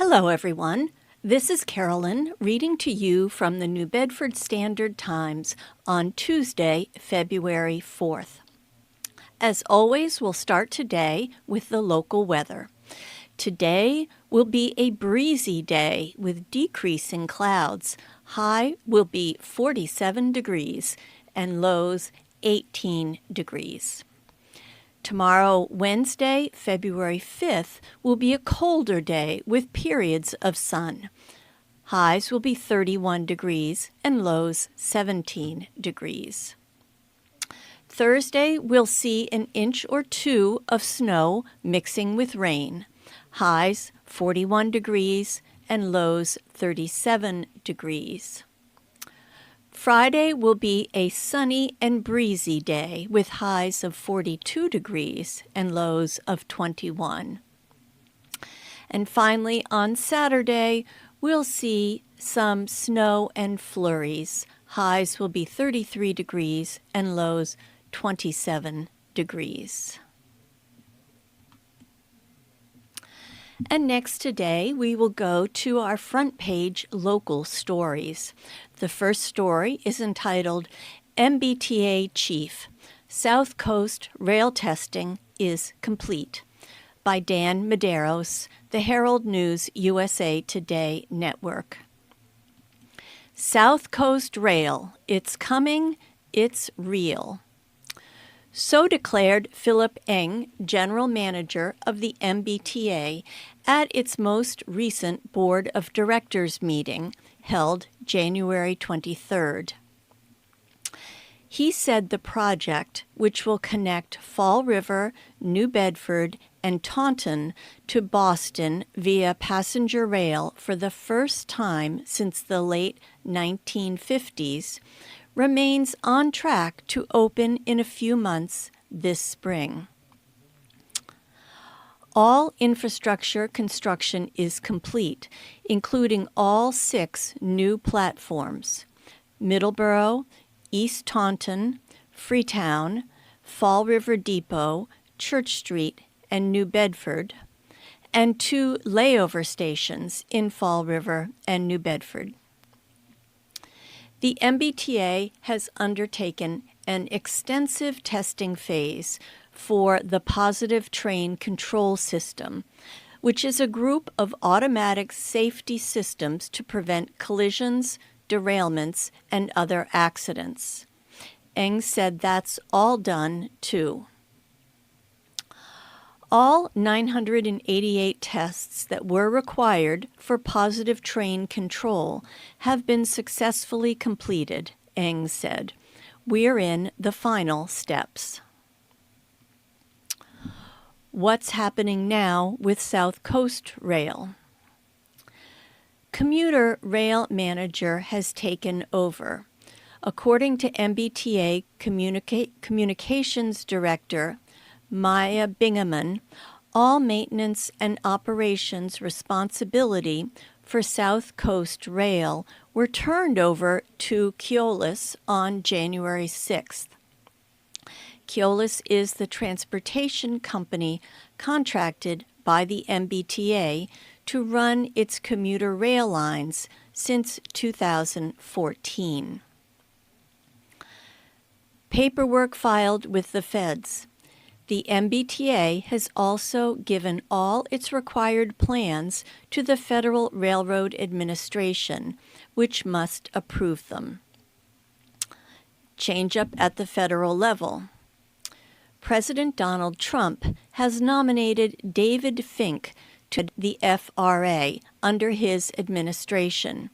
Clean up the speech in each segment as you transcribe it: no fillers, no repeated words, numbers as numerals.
Hello, everyone. This is Carolyn reading to you from the New Bedford Standard Times on Tuesday, February 4th. As always, we'll start today with the local weather. Today will be a breezy day with decreasing clouds. High will be 47 degrees and lows 18 degrees. Tomorrow, Wednesday, February 5th, will be a colder day with periods of sun. Highs will be 31 degrees and lows 17 degrees. Thursday, we'll see an inch or two of snow mixing with rain. Highs 41 degrees and lows 37 degrees. Friday will be a sunny and breezy day with highs of 42 degrees and lows of 21. And finally, on Saturday, we'll see some snow and flurries. Highs will be 33 degrees and lows 27 degrees. And next today, we will go to our front page local stories. The first story is entitled MBTA Chief, South Coast Rail Testing is Complete, by Dan Medeiros, the Herald News USA Today Network. South Coast Rail, it's coming, it's real. So declared Philip Eng, General Manager of the MBTA, at its most recent Board of Directors meeting held January 23rd. He said the project, which will connect Fall River, New Bedford, and Taunton to Boston via passenger rail for the first time since the late 1950s, remains on track to open in a few months this spring. All infrastructure construction is complete, including all 6 new platforms: Middleborough, East Taunton, Freetown, Fall River Depot, Church Street, and New Bedford, and 2 layover stations in Fall River and New Bedford. The MBTA has undertaken an extensive testing phase for the Positive Train Control System, which is a group of automatic safety systems to prevent collisions, derailments, and other accidents. Eng said that's all done, too. All 988 tests that were required for positive train control have been successfully completed, Eng said. We're in the final steps. What's happening now with South Coast Rail? Commuter rail manager has taken over. According to MBTA Communications Director Maya Bingaman, all maintenance and operations responsibility for South Coast Rail were turned over to Keolis on January 6th. Keolis is the transportation company contracted by the MBTA to run its commuter rail lines since 2014. Paperwork filed with the feds. The MBTA has also given all its required plans to the Federal Railroad Administration, which must approve them. Change up at the federal level. President Donald Trump has nominated David Fink to the FRA under his administration,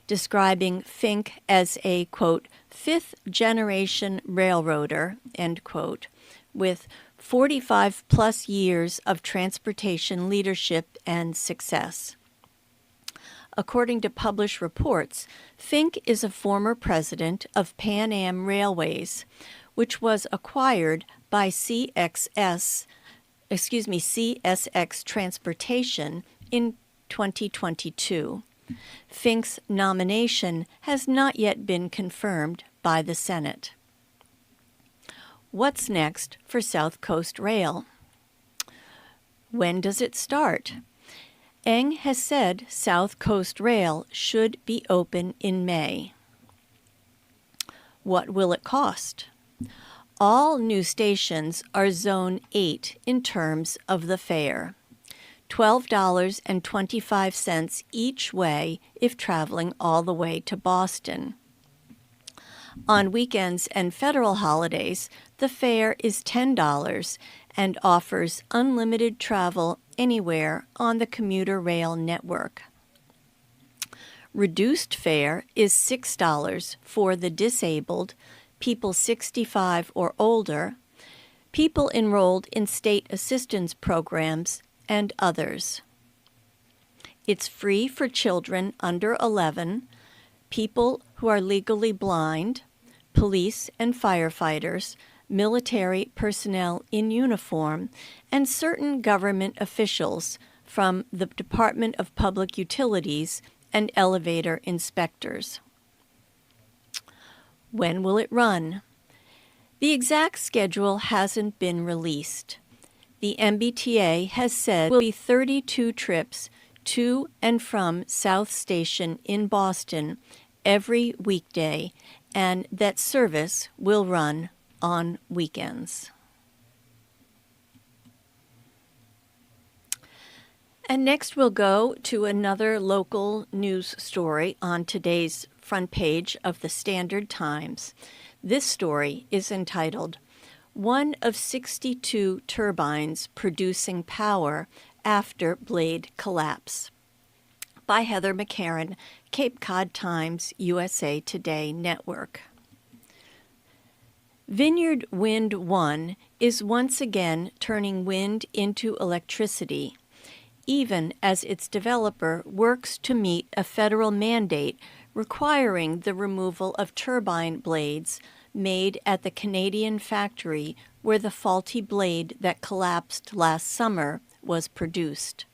describing Fink as a, quote, fifth-generation railroader, end quote, with 45-plus years of transportation leadership and success. According to published reports, Fink is a former president of Pan Am Railways, which was acquired by CSX Transportation in 2022. Fink's nomination has not yet been confirmed by the Senate. What's next for South Coast Rail? When does it start? Eng has said South Coast Rail should be open in May. What will it cost? All new stations are Zone 8 in terms of the fare. $12.25 each way if traveling all the way to Boston. On weekends and federal holidays, the fare is $10 and offers unlimited travel anywhere on the commuter rail network. Reduced fare is $6 for the disabled, people 65 or older, people enrolled in state assistance programs, and others. It's free for children under 11, people who are legally blind, police and firefighters, military personnel in uniform, and certain government officials from the Department of Public Utilities and elevator inspectors. When will it run? The exact schedule hasn't been released. The MBTA has said it will be 32 trips to and from South Station in Boston every weekday, and that service will run on weekends. And next we'll go to another local news story on today's front page of the Standard Times. This story is entitled, "One of 62 Turbines Producing Power After Blade Collapse," by Heather McCarran, Cape Cod Times, USA Today Network. Vineyard Wind 1 is once again turning wind into electricity, even as its developer works to meet a federal mandate requiring the removal of turbine blades made at the Canadian factory where the faulty blade that collapsed last summer was produced.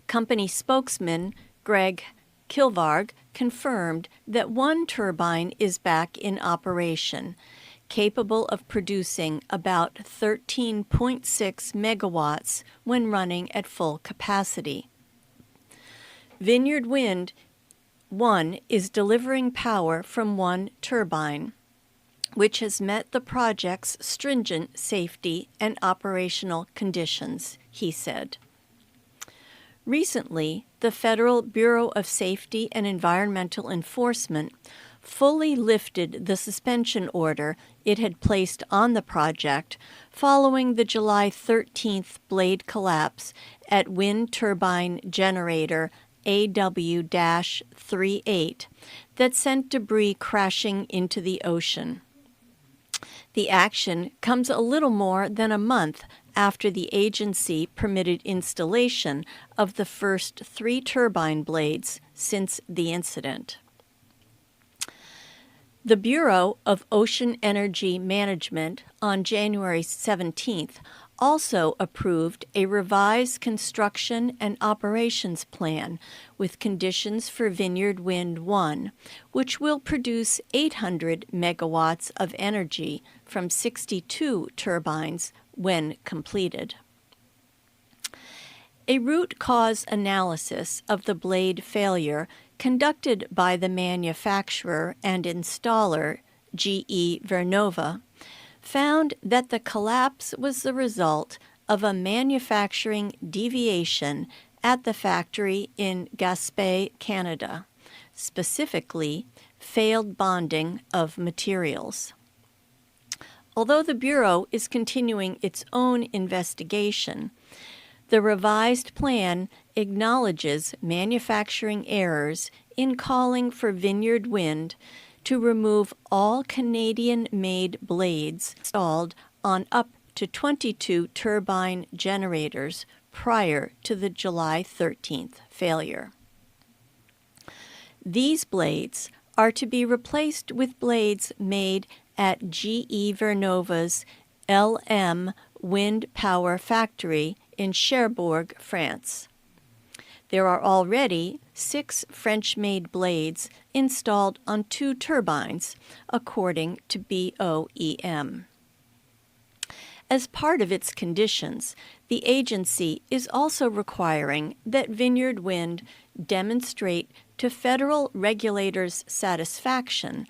Company spokesman Greg Kilvarg confirmed that one turbine is back in operation, capable of producing about 13.6 megawatts when running at full capacity. Vineyard Wind 1 is delivering power from one turbine, which has met the project's stringent safety and operational conditions, he said. Recently, the Federal Bureau of Safety and Environmental Enforcement fully lifted the suspension order it had placed on the project following the July 13th blade collapse at wind turbine generator AW-38 that sent debris crashing into the ocean. The action comes a little more than a month after the agency permitted installation of the first 3 turbine blades since the incident. The Bureau of Ocean Energy Management on January 17th also approved a revised construction and operations plan with conditions for Vineyard Wind 1, which will produce 800 megawatts of energy from 62 turbines when completed. A root cause analysis of the blade failure conducted by the manufacturer and installer GE Vernova found that the collapse was the result of a manufacturing deviation at the factory in Gaspé, Canada, specifically failed bonding of materials. Although the Bureau is continuing its own investigation, the revised plan acknowledges manufacturing errors in calling for Vineyard Wind to remove all Canadian-made blades installed on up to 22 turbine generators prior to the July 13th failure. These blades are to be replaced with blades made at GE Vernova's LM Wind Power Factory in Cherbourg, France. There are already 6 French-made blades installed on 2 turbines, according to BOEM. As part of its conditions, the agency is also requiring that Vineyard Wind demonstrate to federal regulators' satisfaction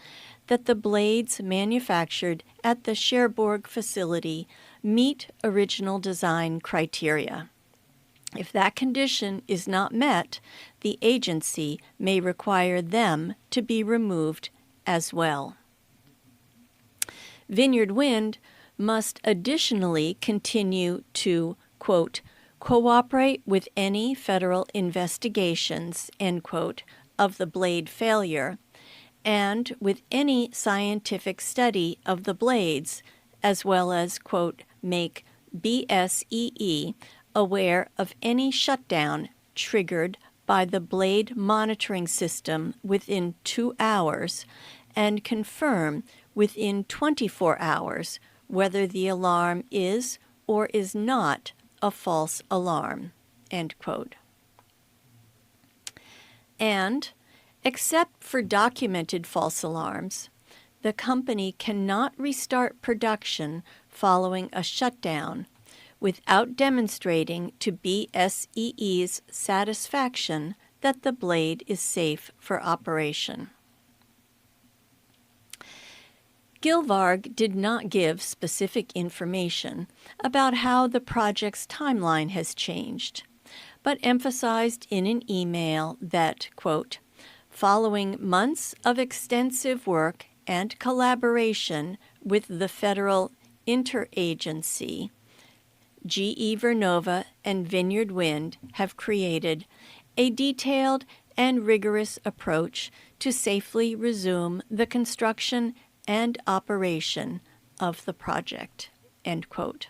that the blades manufactured at the Cherbourg facility meet original design criteria. If that condition is not met, the agency may require them to be removed as well. Vineyard Wind must additionally continue to, quote, cooperate with any federal investigations, end quote, of the blade failure, and with any scientific study of the blades, as well as, quote, make BSEE aware of any shutdown triggered by the blade monitoring system within 2 hours, and confirm within 24 hours whether the alarm is or is not a false alarm, end quote. And, except for documented false alarms, the company cannot restart production following a shutdown without demonstrating to BSEE's satisfaction that the blade is safe for operation. Gilvarg did not give specific information about how the project's timeline has changed, but emphasized in an email that, quote, following months of extensive work and collaboration with the federal interagency, GE Vernova and Vineyard Wind have created a detailed and rigorous approach to safely resume the construction and operation of the project, end quote.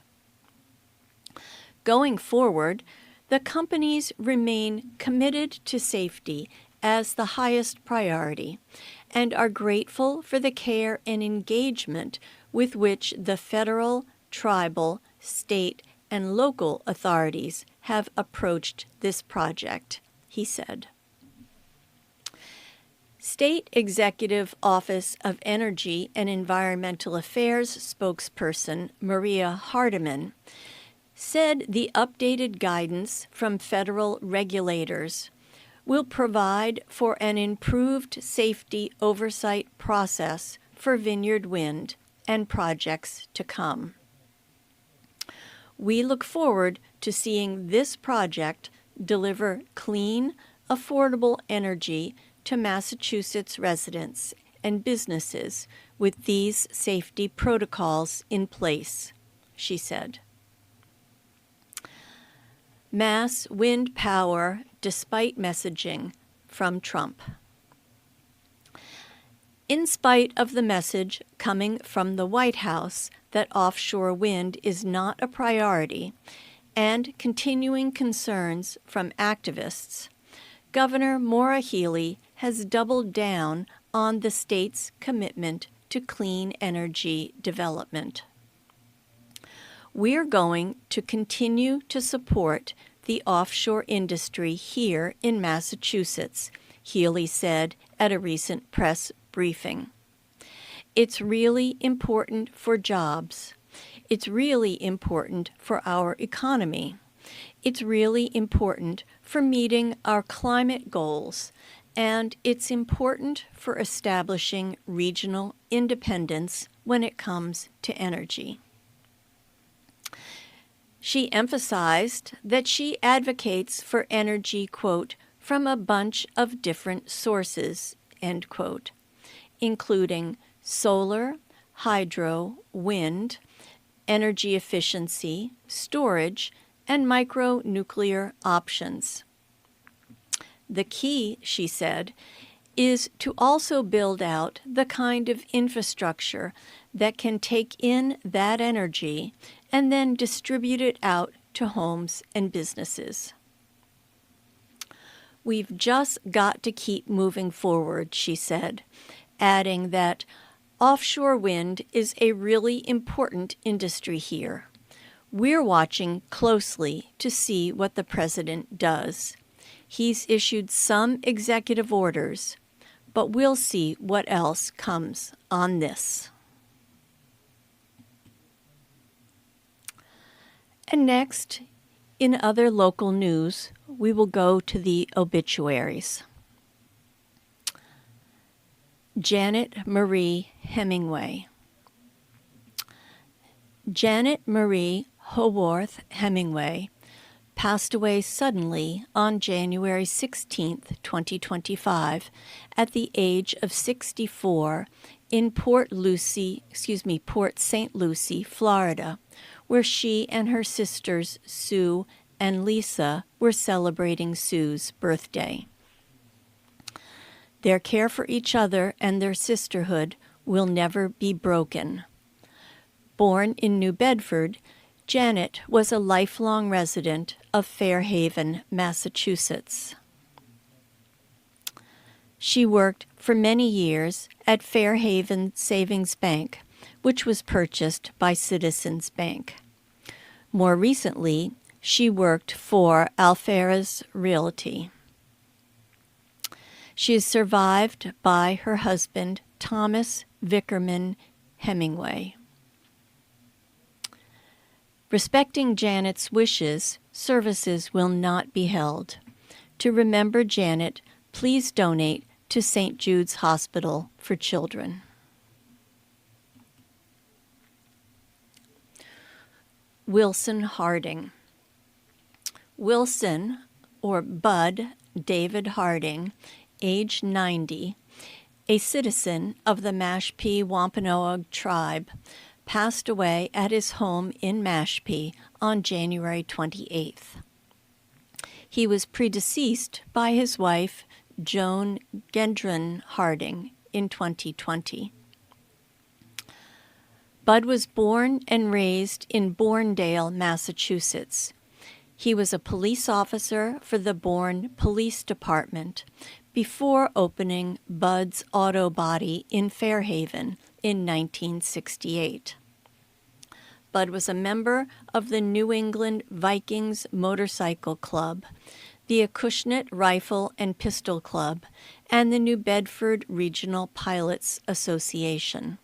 Going forward, the companies remain committed to safety as the highest priority and are grateful for the care and engagement with which the federal, tribal, state, and local authorities have approached this project, he said. State Executive Office of Energy and Environmental Affairs spokesperson Maria Hardiman said the updated guidance from federal regulators will provide for an improved safety oversight process for Vineyard Wind and projects to come. We look forward to seeing this project deliver clean, affordable energy to Massachusetts residents and businesses with these safety protocols in place, she said. Mass wind power despite messaging from Trump. In spite of the message coming from the White House that offshore wind is not a priority and continuing concerns from activists, Governor Maura Healey has doubled down on the state's commitment to clean energy development. We're going to continue to support the offshore industry here in Massachusetts, Healey said at a recent press briefing. It's really important for jobs. It's really important for our economy. It's really important for meeting our climate goals, and it's important for establishing regional independence when it comes to energy. She emphasized that she advocates for energy, quote, from a bunch of different sources, end quote, including solar, hydro, wind, energy efficiency, storage, and micronuclear options. The key, she said, is to also build out the kind of infrastructure that can take in that energy and then distribute it out to homes and businesses. We've just got to keep moving forward, she said, adding that offshore wind is a really important industry here. We're watching closely to see what the president does. He's issued some executive orders, but we'll see what else comes on this. And next, in other local news, we will go to the obituaries. Janet Marie Hemingway. Janet Marie Haworth Hemingway passed away suddenly on January 16, 2025, at the age of 64 in Port St. Lucie, Florida, where she and her sisters Sue and Lisa were celebrating Sue's birthday. Their care for each other and their sisterhood will never be broken. Born in New Bedford, Janet was a lifelong resident of Fairhaven, Massachusetts. She worked for many years at Fairhaven Savings Bank, which was purchased by Citizens Bank. More recently, she worked for Alferez Realty. She is survived by her husband, Thomas Vickerman Hemingway. Respecting Janet's wishes, services will not be held. To remember Janet, please donate to St. Jude's Hospital for Children. Wilson Harding. Wilson, or Bud David Harding, age 90, a citizen of the Mashpee Wampanoag tribe, passed away at his home in Mashpee on January 28th. He was predeceased by his wife, Joan Gendron Harding, in 2020. Bud was born and raised in Bourndale, Massachusetts. He was a police officer for the Bourne Police Department before opening Bud's Auto Body in Fairhaven in 1968. Bud was a member of the New England Vikings Motorcycle Club, the Acushnet Rifle and Pistol Club, and the New Bedford Regional Pilots Association.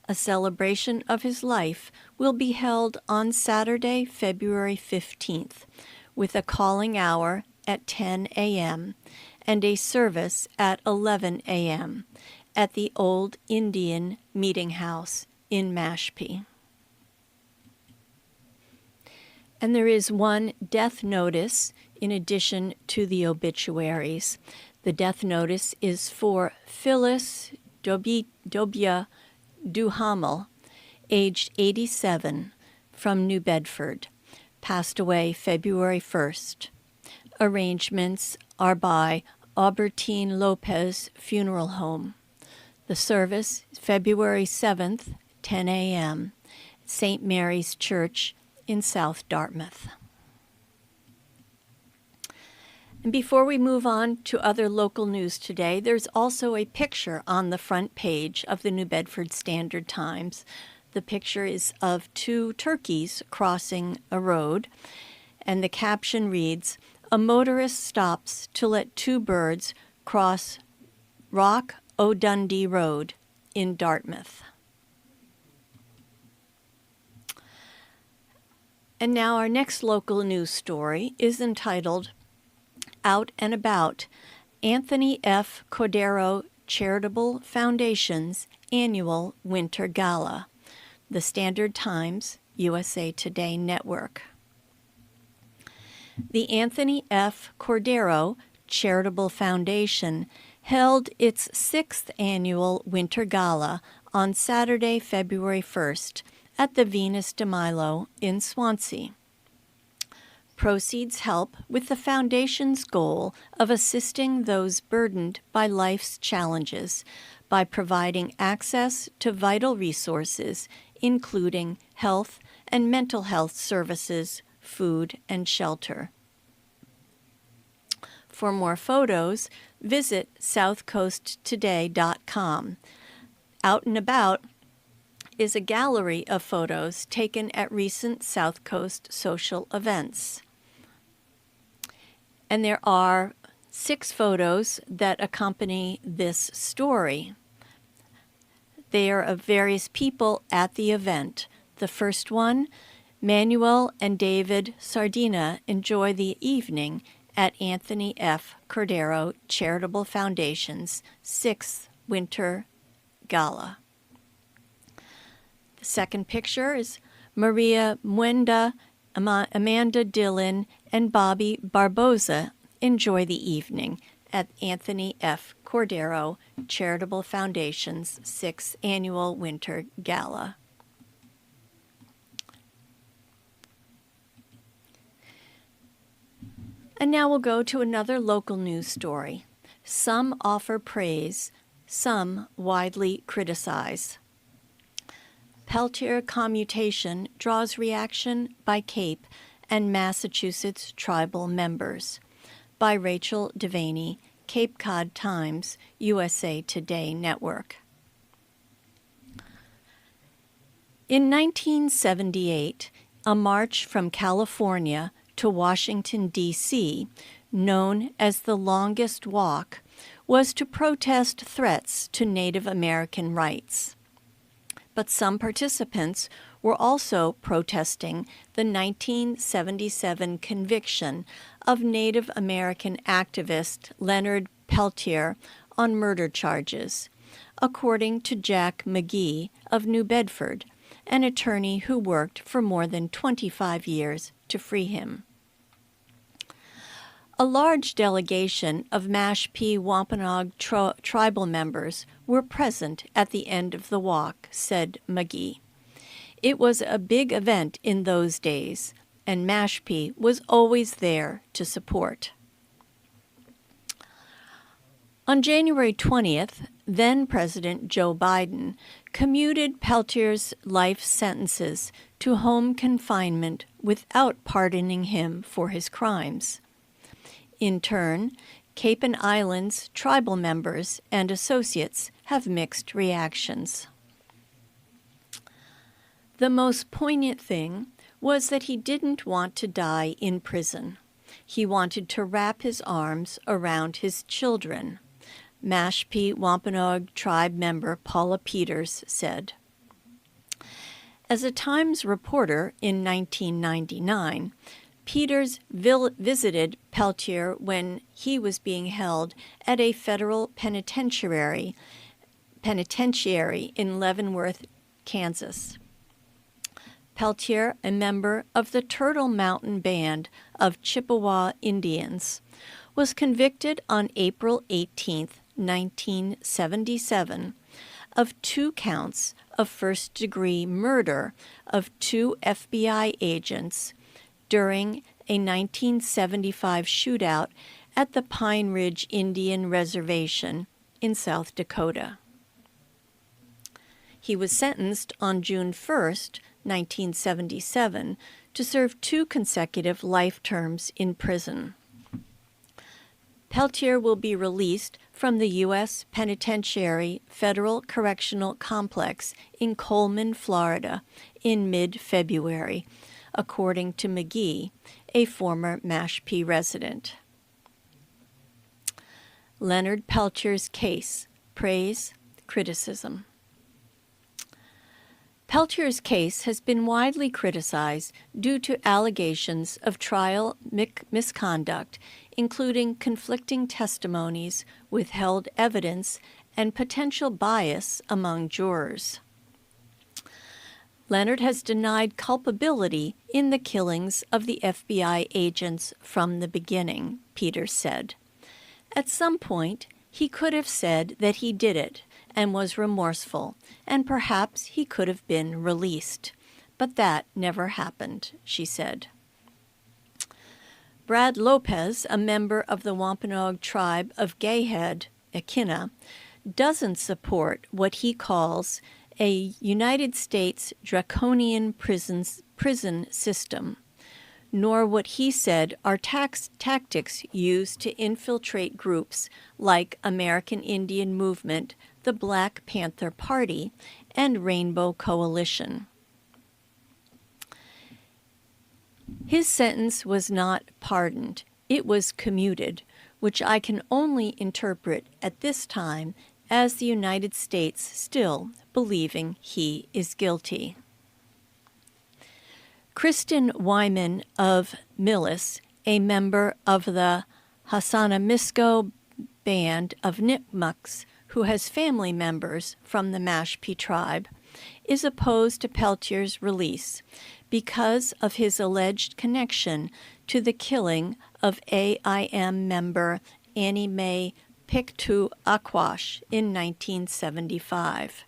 A celebration of his life will be held on Saturday, February 15th, with a calling hour at 10 a.m. and a service at 11 a.m. at the Old Indian Meeting House in Mashpee. And there is one death notice in addition to the obituaries. The death notice is for Phyllis Dobia Duhamel, aged 87, from New Bedford, passed away February 1st. Arrangements are by Albertine Lopez Funeral Home. The service, February 7th, 10 a.m., St. Mary's Church in South Dartmouth. And before we move on to other local news today, there's also a picture on the front page of the New Bedford Standard Times. The picture is of two turkeys crossing a road, and the caption reads, "A motorist stops to let two birds cross Rock O'Dundee Road in Dartmouth." And now our next local news story is entitled Out and About, Anthony F. Cordero Charitable Foundation's Annual Winter Gala, the Standard Times, USA Today Network. The Anthony F. Cordero Charitable Foundation held its 6th annual Winter Gala on Saturday, February 1st, at the Venus de Milo in Swansea. Proceeds help with the Foundation's goal of assisting those burdened by life's challenges by providing access to vital resources, including health and mental health services, food, and shelter. For more photos, visit southcoasttoday.com. Out and About is a gallery of photos taken at recent South Coast social events. And there are 6 photos that accompany this story. They are of various people at the event. The first one Manuel and David Sardina enjoy the evening at Anthony F. Cordero Charitable Foundation's 6th Winter Gala. The second picture is Maria Mwenda, Amanda Dillon, and Bobby Barboza enjoy the evening at Anthony F. Cordero Charitable Foundation's 6th Annual Winter Gala. And now we'll go to another local news story. Some offer praise, some widely criticize. Peltier commutation draws reaction by Cape and Massachusetts tribal members. By Rachel Devaney, Cape Cod Times, USA Today Network. In 1978, a march from California to Washington, D.C., known as the Longest Walk, was to protest threats to Native American rights. But some participants were also protesting the 1977 conviction of Native American activist Leonard Peltier on murder charges, according to Jack McGee of New Bedford, an attorney who worked for more than 25 years to free him. A large delegation of Mashpee Wampanoag tribal members were present at the end of the walk, said McGee. It was a big event in those days, and Mashpee was always there to support. On January 20th, then-President Joe Biden commuted Peltier's life sentences to home confinement without pardoning him for his crimes. In turn, Cape and Islands tribal members and associates have mixed reactions. The most poignant thing was that he didn't want to die in prison. He wanted to wrap his arms around his children, Mashpee Wampanoag tribe member Paula Peters said. As a Times reporter in 1999, Peters visited Peltier when he was being held at a federal penitentiary in Leavenworth, Kansas. Peltier, a member of the Turtle Mountain Band of Chippewa Indians, was convicted on April 18, 1977, of 2 counts of first-degree murder of 2 FBI agents during a 1975 shootout at the Pine Ridge Indian Reservation in South Dakota. He was sentenced on June 1st, 1977, to serve 2 consecutive life terms in prison. Peltier will be released from the U.S. Penitentiary Federal Correctional Complex in Coleman, Florida, in mid-February, according to McGee, a former Mashpee resident. Leonard Peltier's case: praise, criticism. Peltier's case has been widely criticized due to allegations of trial misconduct, including conflicting testimonies, withheld evidence, and potential bias among jurors. Leonard has denied culpability in the killings of the FBI agents from the beginning, Peters said. At some point, he could have said that he did it and was remorseful, and perhaps he could have been released. But that never happened, she said. Brad Lopez, a member of the Wampanoag tribe of Gayhead, Ekina, doesn't support what he calls a United States draconian prison system, nor what he said are tactics used to infiltrate groups like American Indian Movement, the Black Panther Party, and Rainbow Coalition. His sentence was not pardoned. It was commuted, which I can only interpret at this time as the United States still believing he is guilty. Kristen Wyman of Millis, a member of the Hassanamisko band of Nipmucks, who has family members from the Mashpee tribe, is opposed to Peltier's release because of his alleged connection to the killing of AIM member Annie Mae Piktu-Akwash in 1975.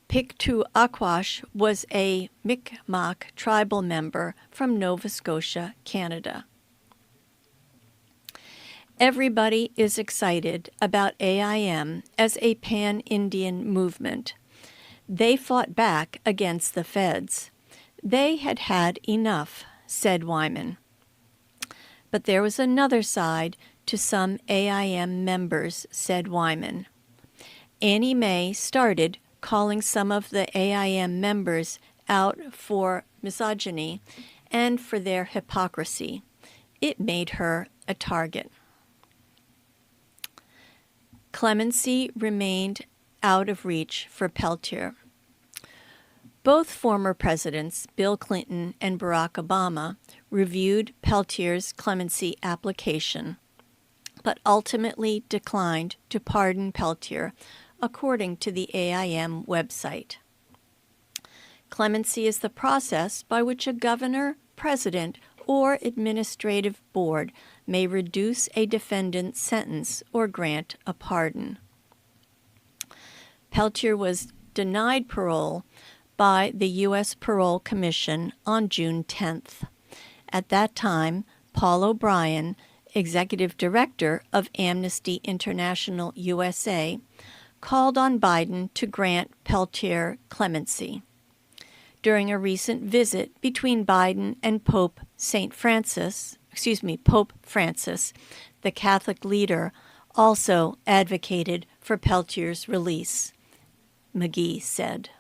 Piktu-Akwash was a Mi'kmaq tribal member from Nova Scotia, Canada. Everybody is excited about AIM as a pan-Indian movement. They fought back against the feds. They had had enough, said Wyman. But there was another side to some AIM members, said Wyman. Annie Mae started calling some of the AIM members out for misogyny and for their hypocrisy. It made her a target. Clemency remained out of reach for Peltier. Both former presidents, Bill Clinton and Barack Obama, reviewed Peltier's clemency application, but ultimately declined to pardon Peltier, according to the AIM website. Clemency is the process by which a governor, president, or administrative board may reduce a defendant's sentence or grant a pardon. Peltier was denied parole by the U.S. Parole Commission on June 10th. At that time, Paul O'Brien, executive director of Amnesty International USA, called on Biden to grant Peltier clemency. During a recent visit between Biden and Pope Francis, the Catholic leader also advocated for Peltier's release, McGee said.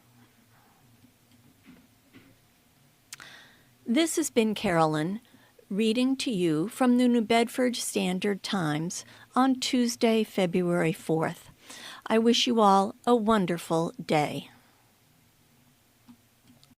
This has been Carolyn reading to you from the New Bedford Standard Times on Tuesday, February 4th. I wish you all a wonderful day.